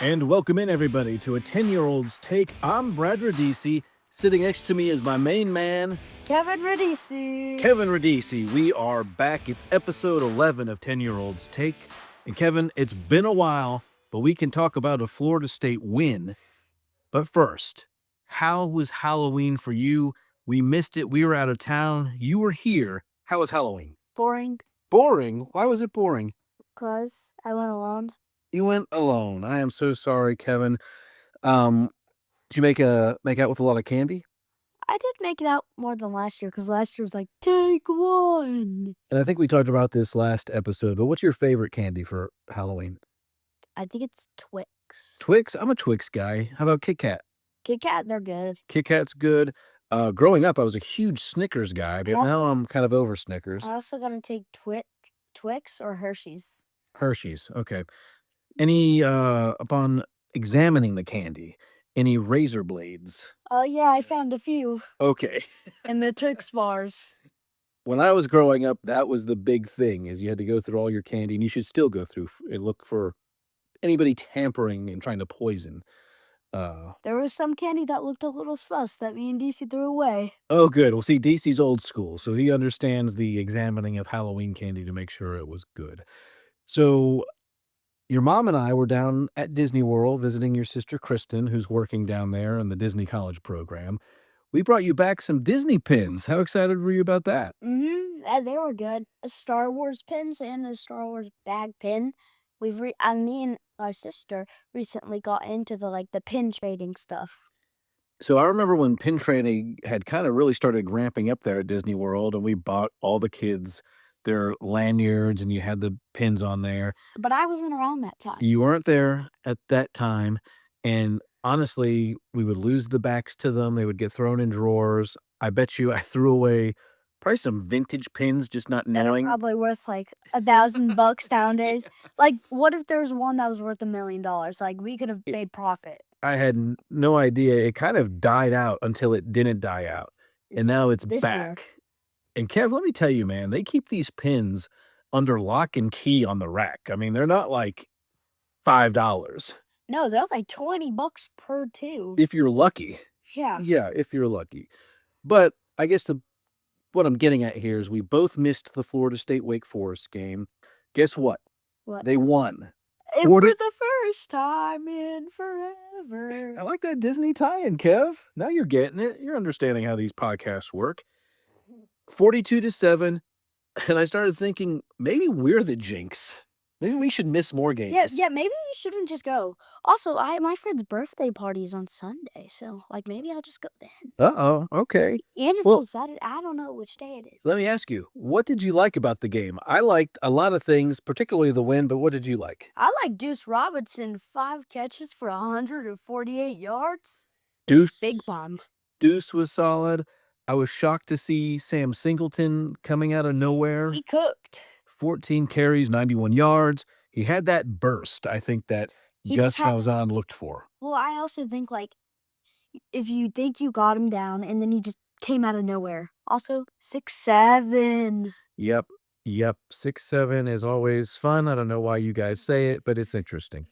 And welcome in, everybody, to a 10-year-old's take. I'm Brad Radisi. Sitting next to me is my main man, Kevin Radisi. Kevin Radisi. We are back. It's episode 11 of 10-year-old's take. And Kevin, it's been a while, but we can talk about a Florida State win. But first, how was Halloween for you? We missed it. We were out of town. You were here. How was Halloween? Boring, Boring? Why was it boring? because I went alone. You went alone. I am so sorry, Kevin. Did you make out with a lot of candy? I did make it out more than last year, because last year was like, take one. And I think we talked about this last episode, but what's your favorite candy for Halloween? I think it's Twix. Twix? I'm a Twix guy. How about Kit Kat? Kit Kat, they're good. Kit Kat's good. Growing up, I was a huge Snickers guy, but now I'm kind of over Snickers. I also got to take Twix or Hershey's. Hershey's, okay. Any, upon examining the candy, any razor blades? Oh, yeah, I found a few. Okay. And the Twix bars. When I was growing up, that was the big thing, is you had to go through all your candy, and you should still go through and look for anybody tampering and trying to poison. There was some candy that looked a little sus that me and DC threw away. Oh, good. Well, see, DC's old school, so he understands the examining of Halloween candy to make sure it was good. So your mom and I were down at Disney World visiting your sister Kristen, who's working down there in the Disney College program. We brought you back some Disney pins. How excited were you about that? They were good. A Star Wars pins and a Star Wars bag pin. Me and my sister recently got into the pin trading stuff. So I remember when pin trading had kind of really started ramping up there at Disney World, and we bought all the kids their lanyards, and you had the pins on there. But I wasn't around that time. You weren't there at that time, and honestly, we would lose the backs to them. They would get thrown in drawers. I bet you I threw away probably some vintage pins, just not knowing. Probably worth like $1,000 nowadays. Like, what if there was one that was worth $1 million? Like, we could have made profit. I had no idea. It kind of died out until it didn't die out, and now it's This back. year. And Kev, let me tell you, man, they keep these pins under lock and key on the rack. I mean, they're not like $5 No, they're like $20 per two. if you're lucky. Yeah. Yeah, if you're lucky. But I guess what I'm getting at here is we both missed the Florida State Wake Forest game. Guess what? What? They won. And for the first time in forever. I like that Disney tie-in, Kev. Now you're getting it. You're understanding how these podcasts work. 42-7, and I started thinking maybe we're the jinx. Maybe we should miss more games. Yeah, maybe we shouldn't just go. Also, my friend's birthday party is on Sunday, so maybe I'll just go then. Uh-oh, okay. And it's on Saturday. I don't know which day it is. Let me ask you, what did you like about the game? I liked a lot of things, particularly the win, but what did you like? I like Deuce Robinson, 5 catches for 148 yards. Deuce. Big bomb. Deuce was solid. I was shocked to see Sam Singleton coming out of nowhere. He cooked. 14 carries, 91 yards. He had that burst, I think, that Gus Malzahn looked for. Well, I also think, if you think you got him down, and then he just came out of nowhere. Also, 6'7". Yep. 6'7" is always fun. I don't know why you guys say it, but it's interesting.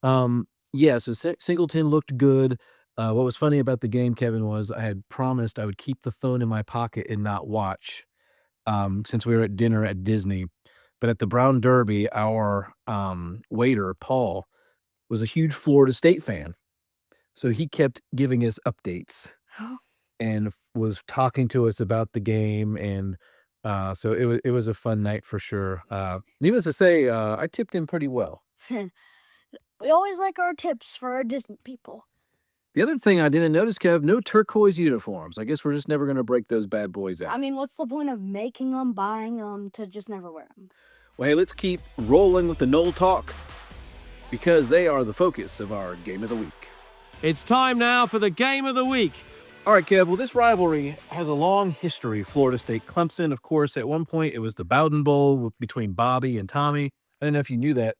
Yeah, so Singleton looked good. What was funny about the game, Kevin, was I had promised I would keep the phone in my pocket and not watch since we were at dinner at Disney. But at the Brown Derby, our waiter, Paul, was a huge Florida State fan. So he kept giving us updates and was talking to us about the game. And so it was a fun night for sure. Needless to say, I tipped him pretty well. We always like our tips for our Disney people. The other thing I didn't notice, Kev, no turquoise uniforms. I guess we're just never going to break those bad boys out. I mean, what's the point of making them, buying them, to just never wear them? Well, hey, let's keep rolling with the Nole talk because they are the focus of our Game of the Week. It's time now for the Game of the Week. All right, Kev, well, this rivalry has a long history. Florida State Clemson, of course. At one point, it was the Bowden Bowl between Bobby and Tommy. I don't know if you knew that.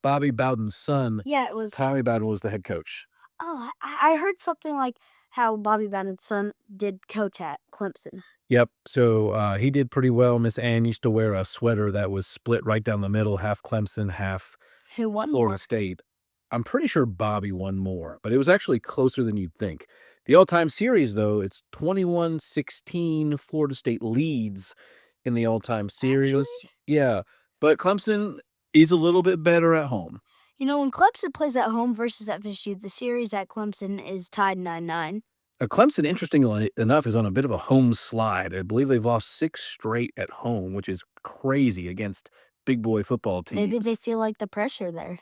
Bobby Bowden's son, Yeah, it was. Tommy Bowden, was the head coach. Oh, I heard something like how Bobby Bowden's son did coach at Clemson. Yep. So he did pretty well. Miss Ann used to wear a sweater that was split right down the middle, half Clemson, half Who won? Florida State. I'm pretty sure Bobby won more, but it was actually closer than you'd think. The all-time series, though, it's 21-16. Florida State leads in the all-time Actually, series. Yeah, but Clemson is a little bit better at home. when Clemson plays at home versus FSU, the series at Clemson is tied 9-9. Clemson, interestingly enough, is on a bit of a home slide. I believe they've lost 6 straight at home, which is crazy against big boy football teams. Maybe they feel like the pressure there.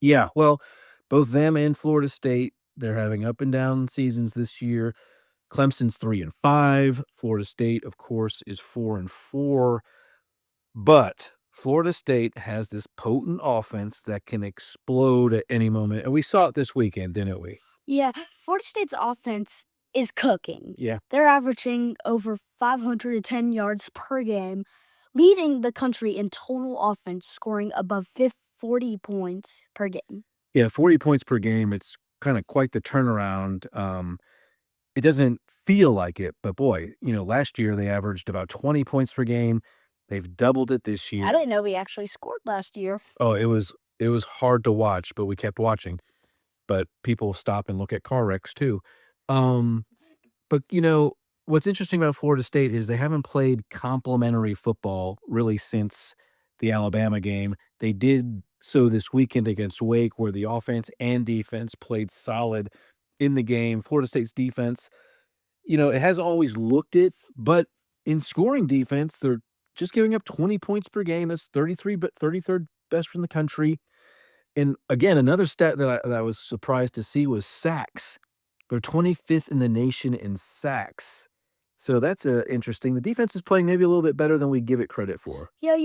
Yeah, well, both them and Florida State, they're having up and down seasons this year. Clemson's 3-5. Florida State, of course, is 4-4. But Florida State has this potent offense that can explode at any moment. And we saw it this weekend, didn't we? Yeah, Florida State's offense is cooking. Yeah. They're averaging over 510 yards per game, leading the country in total offense, scoring above 40 points per game. Yeah, 40 points per game. It's kind of quite the turnaround. It doesn't feel like it, but boy, last year they averaged about 20 points per game. They've doubled it this year. I didn't know we actually scored last year. Oh, it was hard to watch, but we kept watching. But people stop and look at car wrecks too. But what's interesting about Florida State is they haven't played complementary football really since the Alabama game. They did so this weekend against Wake, where the offense and defense played solid in the game. Florida State's defense, it hasn't always looked it, but in scoring defense, they're just giving up 20 points per game. That's 33rd best in the country. And again, another stat that I was surprised to see was sacks. They're 25th in the nation in sacks. So that's interesting. The defense is playing maybe a little bit better than we give it credit for. Yeah,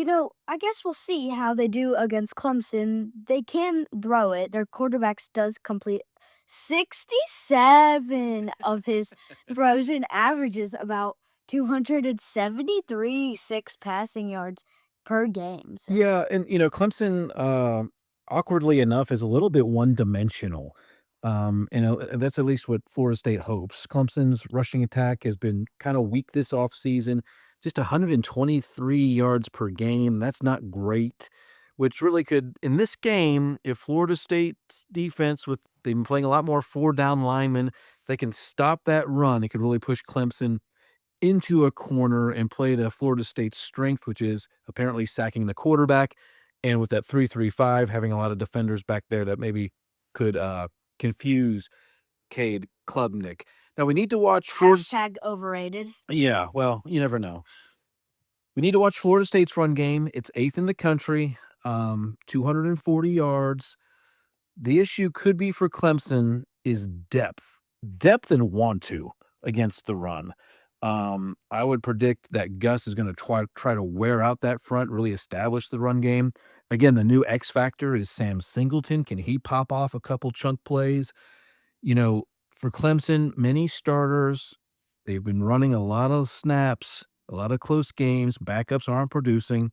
I guess we'll see how they do against Clemson. They can throw it. Their quarterbacks does complete 67 of his throws and averages about 273 6 passing yards per game. So. Yeah, and Clemson, awkwardly enough, is a little bit one-dimensional. That's at least what Florida State hopes. Clemson's rushing attack has been kind of weak this offseason, just 123 yards per game. That's not great, which really could, in this game, if Florida State's defense, they've been playing a lot more four-down linemen, if they can stop that run, it could really push Clemson into a corner and play to Florida State's strength, which is apparently sacking the quarterback. And with that 3-3-5, having a lot of defenders back there that maybe could confuse Cade Klubnik. Now, we need to watch Florida. Hashtag overrated. Yeah, well, you never know. We need to watch Florida State's run game. It's 8th in the country, 240 yards. The issue could be for Clemson is depth and want to against the run. I would predict that Gus is going to try to wear out that front, really establish the run game. Again, the new X factor is Sam Singleton. Can he pop off a couple chunk plays? For Clemson, many starters, they've been running a lot of snaps, a lot of close games. Backups aren't producing.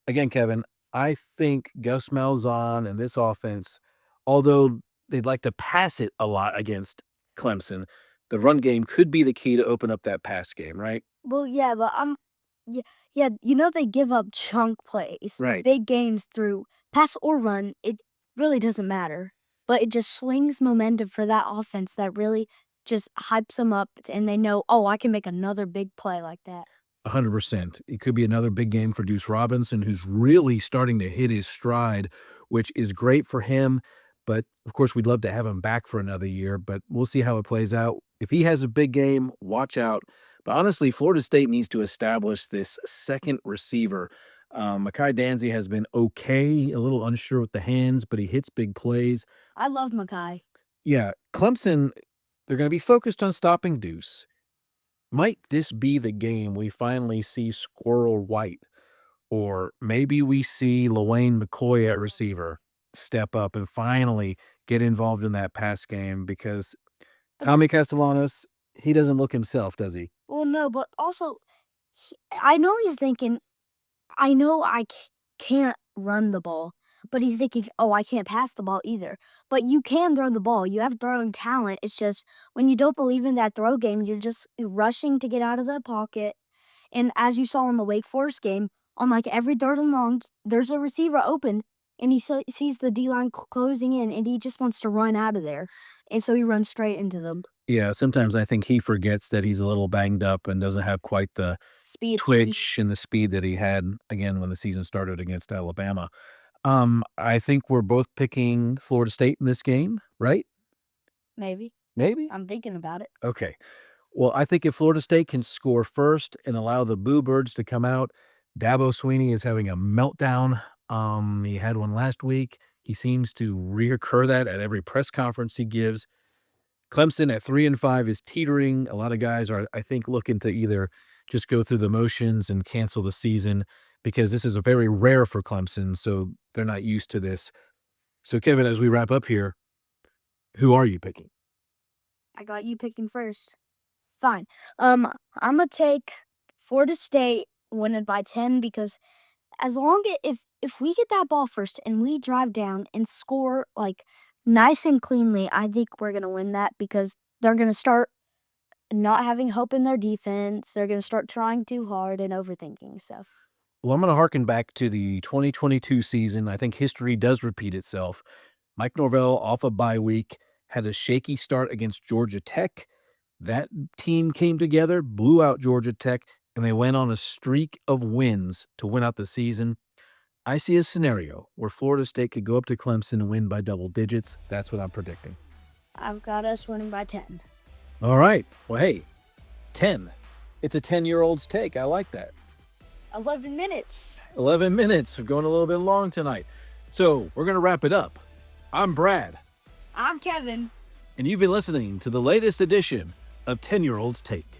Again, Kevin, I think Gus Malzahn and this offense, although they'd like to pass it a lot against Clemson, the run game could be the key to open up that pass game, right? Well, yeah, but they give up chunk plays, Right. big gains through pass or run. It really doesn't matter, but it just swings momentum for that offense that really just hypes them up, and they know, oh, I can make another big play like that. 100%. It could be another big game for Deuce Robinson, who's really starting to hit his stride, which is great for him. But, of course, we'd love to have him back for another year, but we'll see how it plays out. If he has a big game, watch out. But honestly, Florida State needs to establish this second receiver. Mekhi Danzy has been okay, a little unsure with the hands, but he hits big plays. I love Mekhi. Yeah, Clemson, they're going to be focused on stopping Deuce. Might this be the game we finally see Squirrel White? Or maybe we see LaWayne McCoy at receiver step up and finally get involved in that pass game, because Tommy Castellanos, he doesn't look himself, does he? Well, no, but also, I know he's thinking, I know I can't run the ball, but he's thinking, oh, I can't pass the ball either. But you can throw the ball. You have throwing talent. It's just when you don't believe in that throw game, you're just rushing to get out of the pocket. And as you saw in the Wake Forest game, on like every third and long, there's a receiver open. and he sees the D-line closing in, and he just wants to run out of there. And so he runs straight into them. Yeah, sometimes I think he forgets that he's a little banged up and doesn't have quite the Speed. twitch and the speed that he had, again, when the season started against Alabama. I think we're both picking Florida State in this game, right? Maybe. Maybe? I'm thinking about it. Okay. Well, I think if Florida State can score first and allow the Boo Birds to come out, Dabo Swinney is having a meltdown. He had one last week. He seems to reoccur that at every press conference he gives. Clemson at 3-5 is teetering. A lot of guys are, I think, looking to either just go through the motions and cancel the season because this is a very rare for Clemson, so they're not used to this. So, Kevin, as we wrap up here, who are you picking? I got you picking first. Fine. I'm gonna take Florida State winning by 10 because as long as if we get that ball first and we drive down and score like nice and cleanly, I think we're gonna win that because they're gonna start not having hope in their defense. They're gonna start trying too hard and overthinking stuff. Well, I'm going to harken back to the 2022 season. I think history does repeat itself. Mike Norvell, off a bye week, had a shaky start against Georgia Tech. That team came together, blew out Georgia Tech, and they went on a streak of wins to win out the season. I see a scenario where Florida State could go up to Clemson and win by double digits. That's what I'm predicting. I've got us winning by 10. All right. Well, hey, 10. It's a 10-year-old's take. I like that. 11 minutes. 11 minutes. We're going a little bit long tonight. So we're going to wrap it up. I'm Brad. I'm Kevin. And you've been listening to the latest edition of 10-Year-Old's Take.